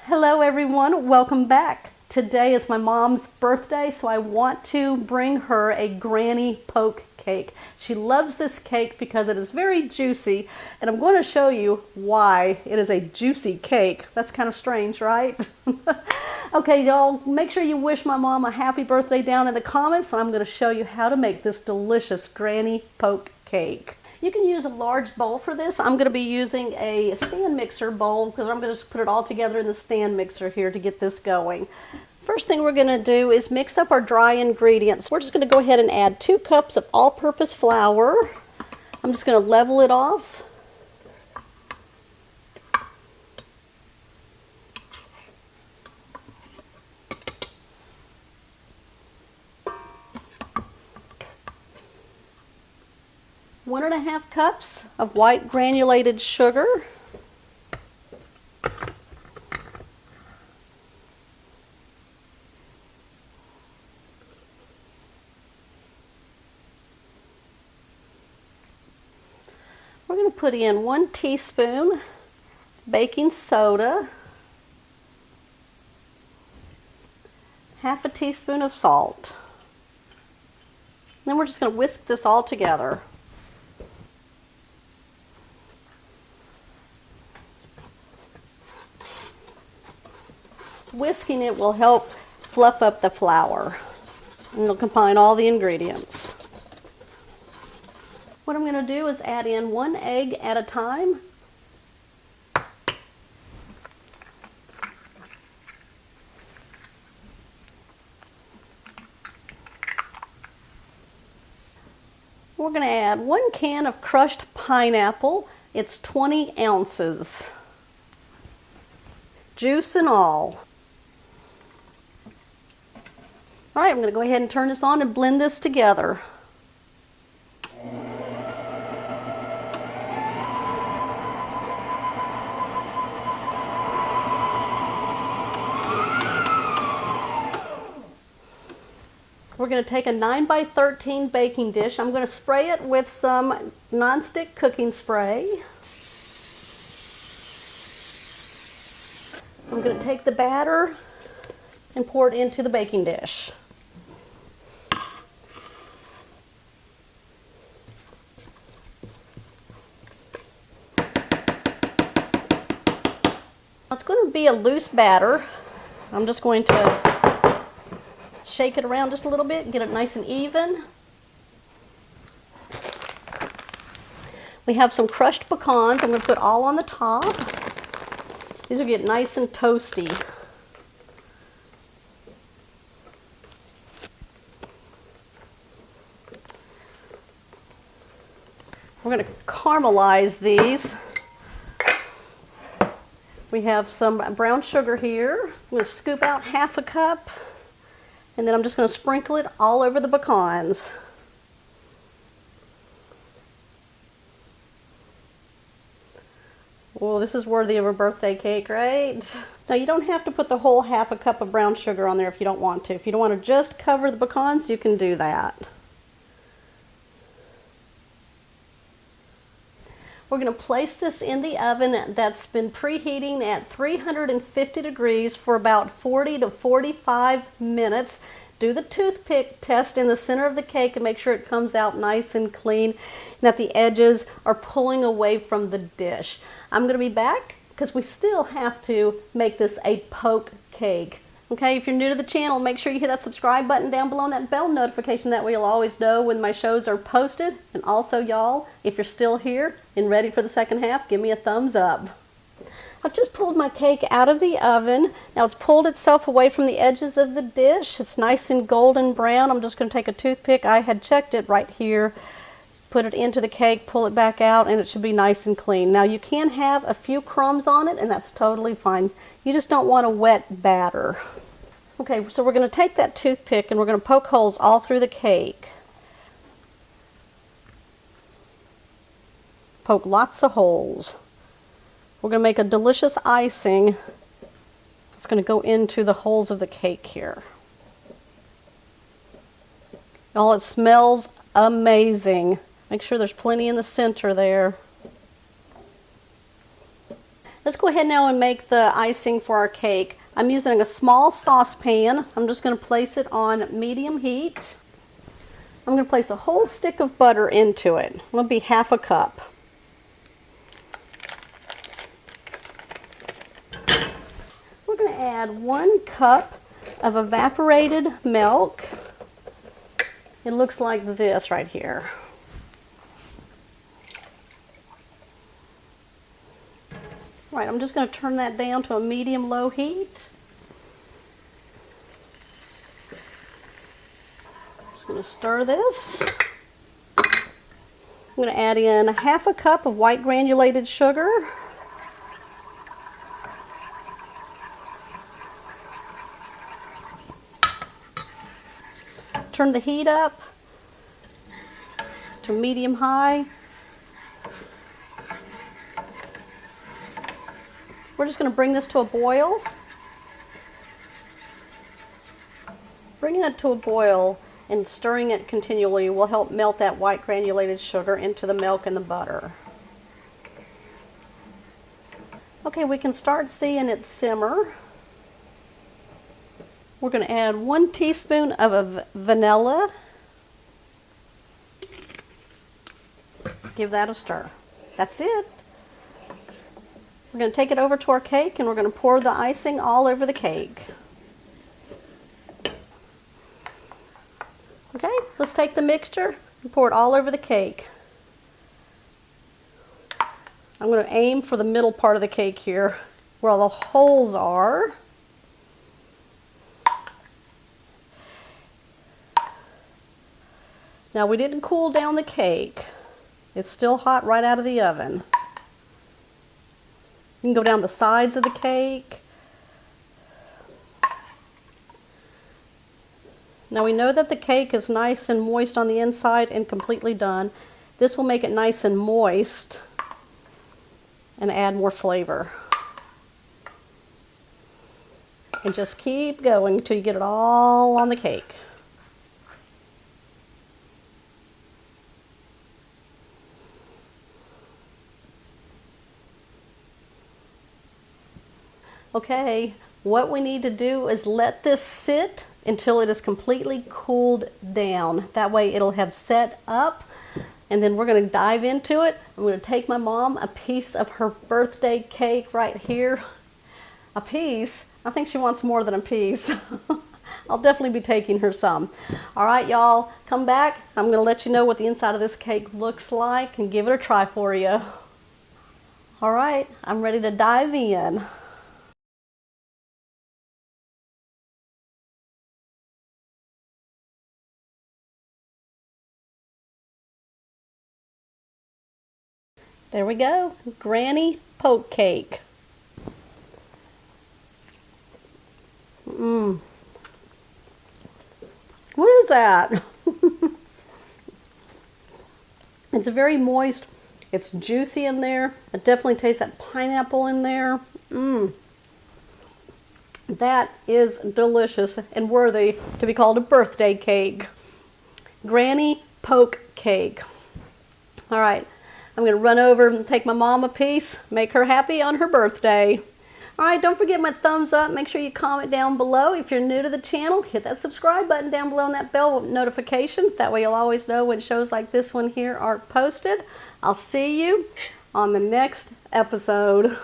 Hello everyone, welcome back. Today is my mom's birthday, so I want to bring her a granny poke cake. She loves this cake because it is very juicy, and I'm going to show you why it is a juicy cake. That's kind of strange, right? Okay, y'all, make sure you wish my mom a happy birthday down in the comments, and I'm going to show you how to make this delicious granny poke cake. You can use a large bowl for this. I'm going to be using a stand mixer bowl because I'm going to just put it all together in the stand mixer here to get this going. First thing we're going to do is mix up our dry ingredients. We're just going to go ahead and add 2 cups of all-purpose flour. I'm just going to level it off. One and a half cups of white granulated sugar. We're going to put in 1 teaspoon baking soda, half a teaspoon of salt. Then we're just going to whisk this all together. Whisking it will help fluff up the flour, and it'll combine all the ingredients. What I'm going to do is add in 1 egg at a time. We're going to add 1 can of crushed pineapple. It's 20 ounces, juice and all. All right, I'm going to go ahead and turn this on and blend this together. We're going to take a 9 by 13 baking dish. I'm going to spray it with some nonstick cooking spray. I'm going to take the batter and pour it into the baking dish. It's going to be a loose batter. I'm just going to shake it around just a little bit and get it nice and even. We have some crushed pecans. I'm going to put all on the top. These will get nice and toasty. We're going to caramelize these. We have some brown sugar here. I'm going to scoop out half a cup, and then I'm just going to sprinkle it all over the pecans. Well, this is worthy of a birthday cake, right? Now, you don't have to put the whole half a cup of brown sugar on there if you don't want to. If you don't want to just cover the pecans, you can do that. We're going to place this in the oven that's been preheating at 350 degrees for about 40 to 45 minutes. Do the toothpick test in the center of the cake and make sure it comes out nice and clean and that the edges are pulling away from the dish. I'm going to be back because we still have to make this a poke cake. Okay, if you're new to the channel, make sure you hit that subscribe button down below and that bell notification. That way you'll always know when my shows are posted. And also, y'all, if you're still here and ready for the second half, give me a thumbs up. I've just pulled my cake out of the oven. Now it's pulled itself away from the edges of the dish. It's nice and golden brown. I'm just going to take a toothpick. I had checked it right here. Put it into the cake, pull it back out, and it should be nice and clean. Now you can have a few crumbs on it, and that's totally fine. You just don't want a wet batter. Okay, so we're going to take that toothpick and we're going to poke holes all through the cake. Poke lots of holes. We're going to make a delicious icing that's going to go into the holes of the cake here. Oh, it smells amazing. Make sure there's plenty in the center there. Let's go ahead now and make the icing for our cake. I'm using a small saucepan. I'm just going to place it on medium heat. I'm going to place a whole stick of butter into it. It'll be half a cup. We're going to add 1 cup of evaporated milk. It looks like this right here. Right, I'm just going to turn that down to a medium-low heat. Just going to stir this. I'm going to add in half a cup of white granulated sugar. Turn the heat up to medium-high. We're just going to bring this to a boil. Bringing it to a boil and stirring it continually will help melt that white granulated sugar into the milk and the butter. Okay, we can start seeing it simmer. We're going to add 1 teaspoon of vanilla. Give that a stir. That's it. We're going to take it over to our cake and we're going to pour the icing all over the cake. Okay, let's take the mixture and pour it all over the cake. I'm going to aim for the middle part of the cake here where all the holes are. Now we didn't cool down the cake. It's still hot right out of the oven. You can go down the sides of the cake. Now we know that the cake is nice and moist on the inside and completely done. This will make it nice and moist and add more flavor. And just keep going until you get it all on the cake. Okay, what we need to do is let this sit until it is completely cooled down. That way it'll have set up, and then we're going to dive into it. I'm going to take my mom a piece of her birthday cake right here. A piece? I think she wants more than a piece. I'll definitely be taking her some. All right, y'all, come back. I'm going to let you know what the inside of this cake looks like and give it a try for you. All right, I'm ready to dive in. There we go, Granny Poke Cake. What is that? It's very moist. It's juicy in there. It definitely tastes that pineapple in there. That is delicious and worthy to be called a birthday cake. Granny Poke Cake. All right. I'm going to run over and take my mom a piece, make her happy on her birthday. All right, don't forget my thumbs up. Make sure you comment down below. If you're new to the channel, hit that subscribe button down below and that bell notification. That way you'll always know when shows like this one here are posted. I'll see you on the next episode.